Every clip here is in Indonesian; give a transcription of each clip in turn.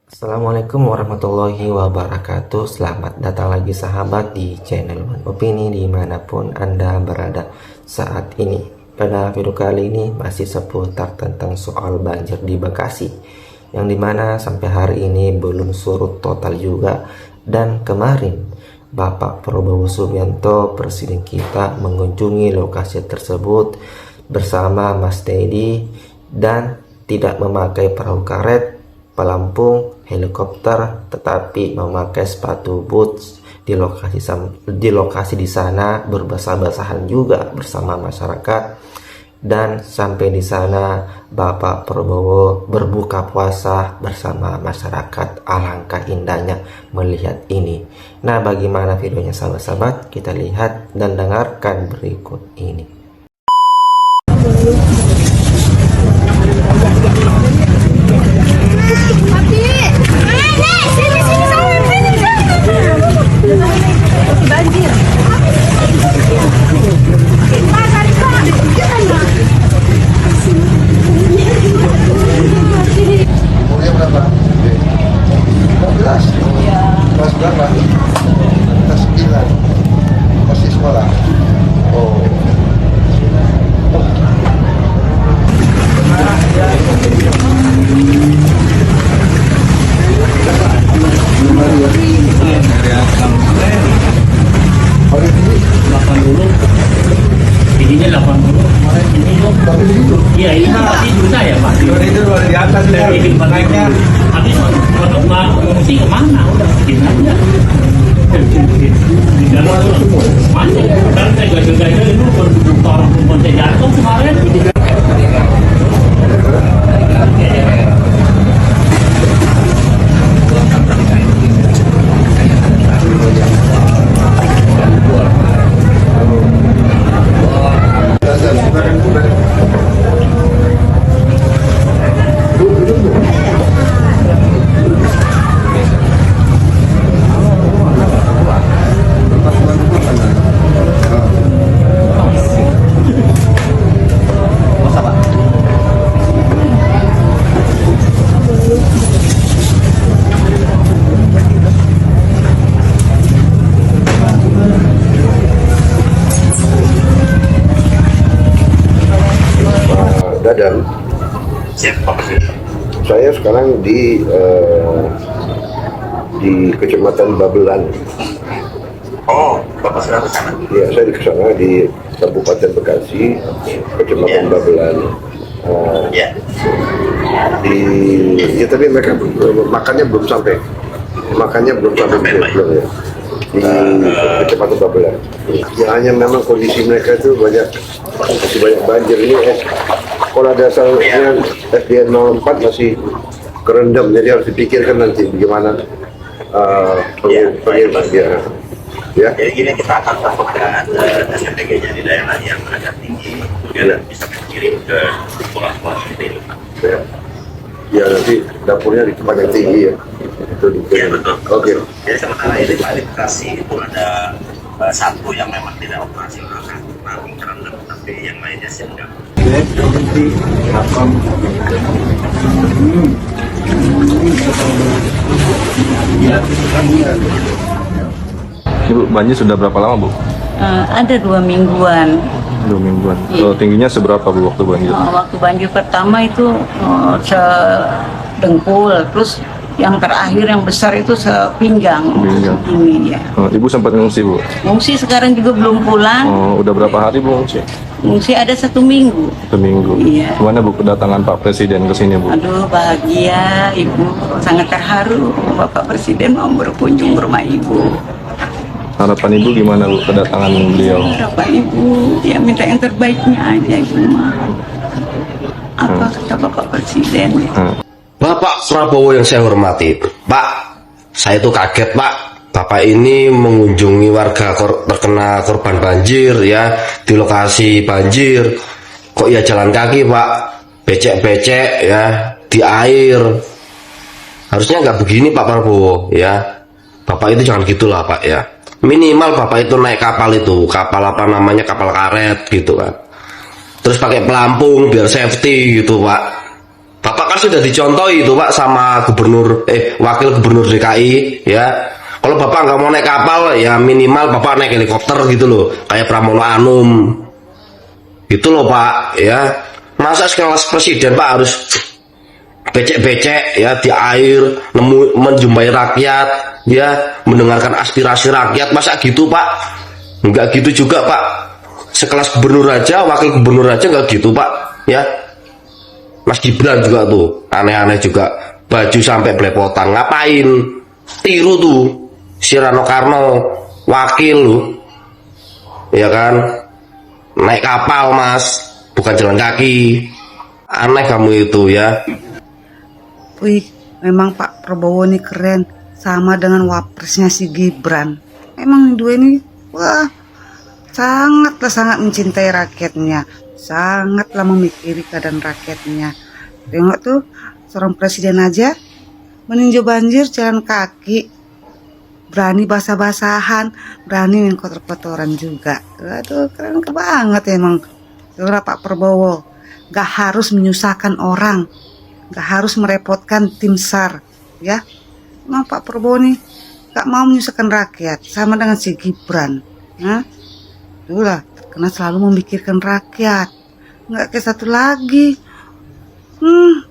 Assalamualaikum warahmatullahi wabarakatuh. Selamat datang lagi sahabat di channel One Opini dimanapun Anda berada saat ini. Pada video kali ini masih seputar tentang soal banjir di Bekasi, yang dimana sampai hari ini belum surut total juga. Dan kemarin Bapak Prabowo Subianto, presiden kita, mengunjungi lokasi tersebut bersama Mas Teddy dan tidak memakai perahu karet, pelampung, helikopter, tetapi memakai sepatu boots di lokasi di sana, berbasah-basahan juga bersama masyarakat. Dan sampai di sana Bapak Prabowo berbuka puasa bersama masyarakat. Alangkah indahnya melihat ini. Nah, bagaimana videonya sahabat-sahabat? Kita lihat dan dengarkan berikut ini. Banjir. Umurnya berapa? 15? Iya. Kelas berapa? Kelas 9. Masih sekolah? Oh. Ininya 80. Iya, ini pasti juta ya Pak. Itu di atas ya. Ini naiknya. Habis untuk mengungsi kemana? Udah bikin aja. Di dalam mana? Kan saya gagal-gagal itu perempuan saya jatuh kemarin. Dadan. Saya sekarang di Kecamatan Babelan. Oh, Bapak sudah ke sana? Ya, saya di sana di Kabupaten Bekasi, Kecamatan Ya. Babelan. Ya. Tapi mereka makannya belum sampai. Pak. Belum ya. Di Kecamatan Babelan. Ya, hanya memang kondisi mereka itu masih banyak banjir ini. Sekolah dasarnya SDN 04 masih kerendam, jadi harus dipikirkan nanti bagaimana pengiriman. Ya. Jadi gini, kita akan fokuskan SMPG-nya di daerah yang agak tinggi, kemudian bisa kirim ke sekolah-sekolah seperti itu. Ya, nanti dapurnya di tempat yang tinggi ya. Itu Iya, betul. Oke. Jadi sementara ini Pak, di Bekasi itu ada satu yang memang tidak operasional karena kerendam, tapi yang lainnya sih enggak. Ibu, banjir sudah berapa lama, Bu? Ada 2 mingguan. 2 mingguan. Iya. Kalau tingginya seberapa, Bu, waktu banjir? Waktu banjir pertama itu sedengkul, terus yang terakhir yang besar itu sepinggang. Sepinggang. Ini ya. Ibu sempat ngungsi, Bu? Ngungsi sekarang juga belum pulang. Oh, udah berapa hari, Bu, ngungsi? Ngungsi ada 1 minggu. 1 minggu. Iya. Gimana, Bu, kedatangan Pak Presiden ke sini, Bu? Aduh, bahagia, Ibu. Sangat terharu Bapak Presiden mau berkunjung ke rumah Ibu. Harapan Ibu gimana, Bu, kedatangan beliau? Harapan Ibu, ya minta yang terbaiknya aja Ibu mah. Apa kata Bapak Presiden? Bapak Prabowo yang saya hormati, Pak, saya itu kaget, Pak. Bapak ini mengunjungi warga terkena korban banjir ya, di lokasi banjir. Kok ya jalan kaki, Pak? Becek-becek ya, di air. Harusnya nggak begini, Pak Prabowo ya. Bapak itu jangan gitulah, Pak ya. Minimal Bapak itu naik kapal apa namanya, kapal karet gitu kan. Terus pakai pelampung biar safety gitu, Pak. Bapak kan Karena sudah dicontohi itu Pak sama wakil gubernur DKI ya. Kalau Bapak nggak mau naik kapal ya minimal Bapak naik helikopter gitu loh, kayak Pramono Anum gitu loh Pak ya. Masa sekelas presiden Pak harus becek-becek ya di air, menjumpai rakyat ya, mendengarkan aspirasi rakyat, masa gitu Pak? Enggak gitu juga Pak. Sekelas gubernur aja, wakil gubernur aja enggak gitu Pak ya. Mas Gibran juga tuh aneh-aneh juga, baju sampai belepotan, ngapain? Tiru tuh si Rano Karno wakil lu ya kan, naik kapal Mas, bukan jalan kaki. Aneh kamu itu ya. Wih, memang Pak Prabowo ini keren, sama dengan wapresnya si Gibran. Emang dua ini, wah, sangat mencintai rakyatnya, sangatlah memikiri keadaan rakyatnya. Tengok tuh, seorang presiden aja meninjau banjir jalan kaki, berani basah-basahan, berani main kotor-kotoran juga. Aduh, keren banget emang. Itulah Pak Prabowo, gak harus menyusahkan orang, gak harus merepotkan tim SAR ya. Emang Pak Prabowo nih gak mau menyusahkan rakyat, sama dengan si Gibran. Nah, itulah karena selalu memikirkan rakyat. Gak kayak satu lagi,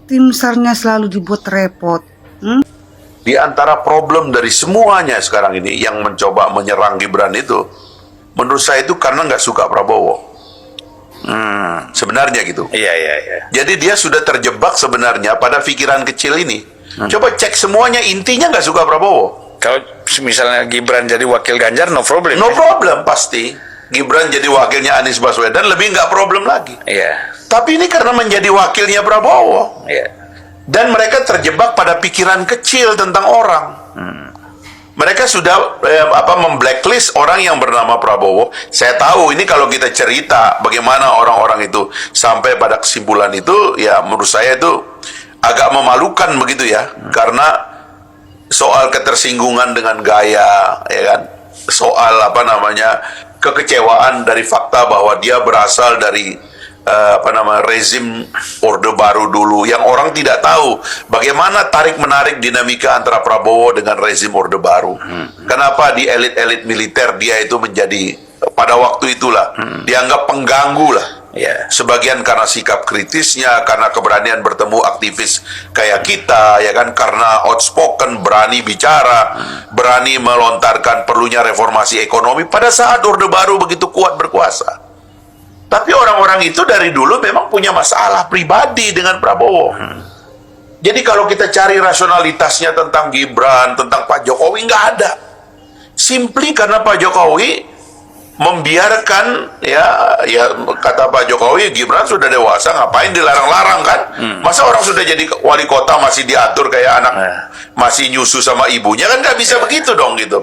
tim SAR-nya selalu dibuat repot. Di antara problem dari semuanya sekarang ini yang mencoba menyerang Gibran itu, menurut saya itu karena nggak suka Prabowo. Sebenarnya gitu. Iya. Jadi dia sudah terjebak sebenarnya pada pikiran kecil ini. Coba cek semuanya, intinya nggak suka Prabowo. Kalau misalnya Gibran jadi wakil Ganjar, no problem. No problem pasti. Gibran jadi wakilnya Anies Baswedan lebih nggak problem lagi. Iya. Tapi ini karena menjadi wakilnya Prabowo. Iya. Dan mereka terjebak pada pikiran kecil tentang orang. Mereka sudah memblacklist orang yang bernama Prabowo. Saya tahu ini kalau kita cerita bagaimana orang-orang itu sampai pada kesimpulan itu, ya menurut saya itu agak memalukan begitu ya. Karena soal ketersinggungan dengan gaya, ya kan, soal kekecewaan dari fakta bahwa dia berasal dari rezim Orde Baru dulu, yang orang tidak tahu bagaimana tarik-menarik dinamika antara Prabowo dengan rezim Orde Baru. Kenapa di elit-elit militer dia itu menjadi, pada waktu itulah dianggap pengganggu lah. Sebagian karena sikap kritisnya, karena keberanian bertemu aktivis kayak kita, ya kan, karena outspoken, berani bicara, berani melontarkan perlunya reformasi ekonomi pada saat Orde Baru begitu kuat berkuasa. Tapi orang-orang itu dari dulu memang punya masalah pribadi dengan Prabowo. Jadi kalau kita cari rasionalitasnya tentang Gibran, tentang Pak Jokowi, nggak ada. Simply karena Pak Jokowi membiarkan, ya kata Pak Jokowi, Gibran sudah dewasa, ngapain dilarang-larang kan? Masa orang sudah jadi wali kota masih diatur kayak anak masih nyusu sama ibunya, kan nggak bisa begitu dong gitu.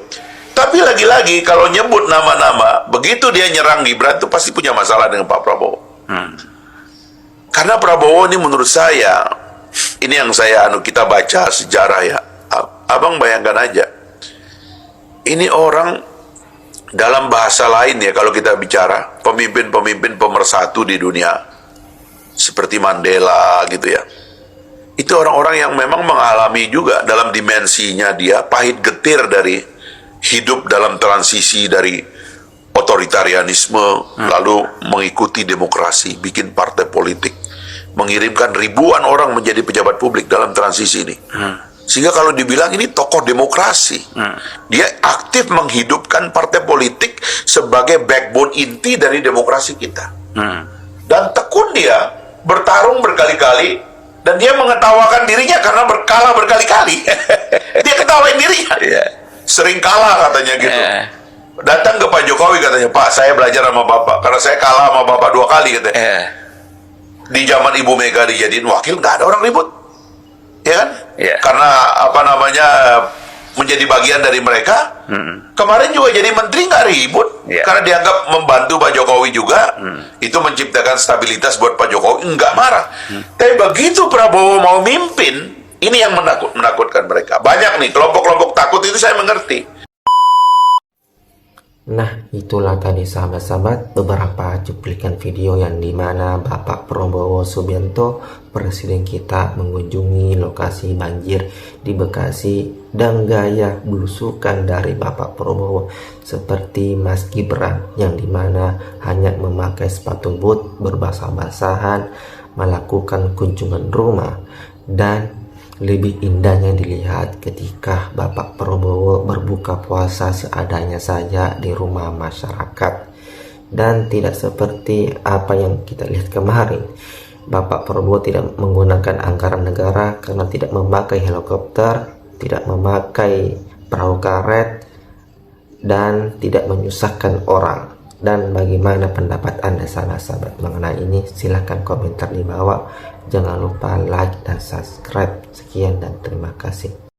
Tapi lagi-lagi kalau nyebut nama-nama, begitu dia nyerang Gibran itu pasti punya masalah dengan Pak Prabowo. Karena Prabowo ini menurut saya, ini yang kita baca sejarah ya, abang bayangkan aja, ini orang dalam bahasa lain ya, kalau kita bicara pemimpin-pemimpin pemersatu di dunia seperti Mandela gitu ya, itu orang-orang yang memang mengalami juga dalam dimensinya dia pahit getir dari hidup dalam transisi dari otoritarianisme, lalu mengikuti demokrasi, bikin partai politik, mengirimkan ribuan orang menjadi pejabat publik dalam transisi ini. Sehingga kalau dibilang ini tokoh demokrasi, dia aktif menghidupkan partai politik sebagai backbone inti dari demokrasi kita. Dan tekun dia bertarung berkali-kali, dan dia mengetawakan dirinya karena berkalah berkali-kali. Dia ketawain dirinya. Sering kalah katanya gitu. Datang ke Pak Jokowi katanya, Pak saya belajar sama Bapak, karena saya kalah sama Bapak 2 kali katanya. Di zaman Ibu Mega dijadiin wakil, nggak ada orang ribut, ya kan? Karena menjadi bagian dari mereka. Kemarin juga jadi menteri nggak ribut, karena dianggap membantu Pak Jokowi juga. Itu menciptakan stabilitas buat Pak Jokowi, nggak marah. Tapi begitu Prabowo mau mimpin, ini yang menakutkan mereka. Banyak nih kelompok-kelompok takut itu, saya mengerti. Nah, itulah tadi sahabat-sahabat beberapa cuplikan video yang dimana Bapak Prabowo Subianto, presiden kita, mengunjungi lokasi banjir di Bekasi, dan gaya belusukan dari Bapak Prabowo seperti Mas Gibran yang dimana hanya memakai sepatu boot berbasah-basahan melakukan kunjungan rumah. Dan lebih indahnya dilihat ketika Bapak Prabowo berbuka puasa seadanya saja di rumah masyarakat, dan tidak seperti apa yang kita lihat kemarin. Bapak Prabowo tidak menggunakan anggaran negara karena tidak memakai helikopter, tidak memakai perahu karet, dan tidak menyusahkan orang. Dan bagaimana pendapat Anda sahabat-sahabat mengenai ini? Silahkan komentar di bawah. Jangan lupa like dan subscribe. Sekian dan terima kasih.